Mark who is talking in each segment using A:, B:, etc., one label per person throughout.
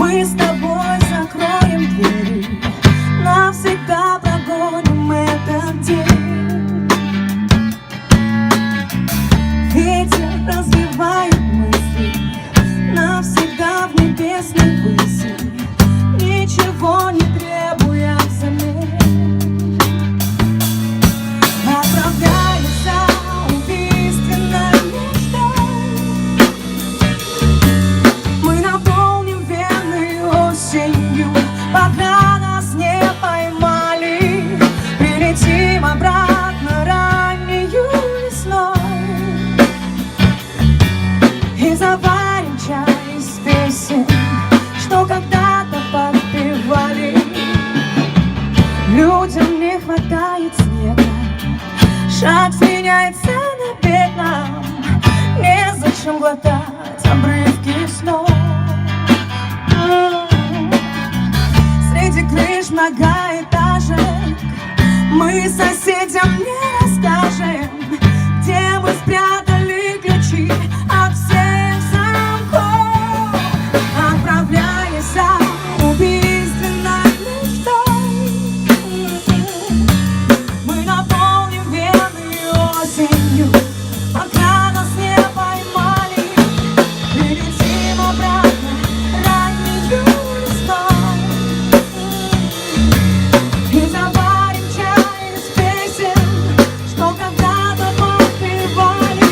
A: Мы с тобой закроем двери, навсегда прогоним этот день. Ветер развивает мысли, навсегда в небесной выси, ничего не требуя взамен. Отправляюсь за убийственной мечтой. Мы наполним вены осенью, пока нас не поймали. Прилетим обратно раннею весной и заварим чай из песен, что когда-то подпевали. Людям не хватает снега, шаг сменяется на бег нам, незачем глотать обрывки снов. Среди крыш многоэтажек мы соседям не расскажем, где мы спрятали ключи от всех замков. Отправляясь за убийственной мечтой, мы наполним вены осенью, пока нас не поймали. Прилетим обратно раннею весной и заварим чай из песен, что когда-то подпевали.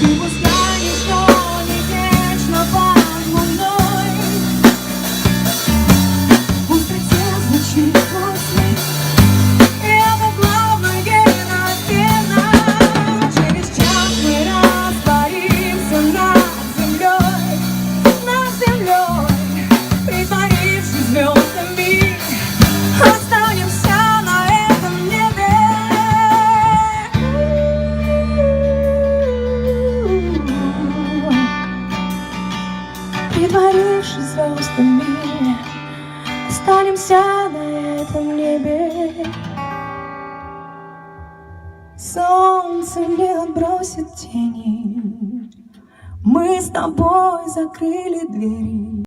A: И пускай ничто не вечно под луной, пусть прицел звучит твой смех, и это главное напевно. Через час мы растворимся над землей, притворившись звездами, останемся на этом небе. Притворившись звездами, останемся на этом небе. Солнце не отбросит тени, мы с тобой закрыли двери.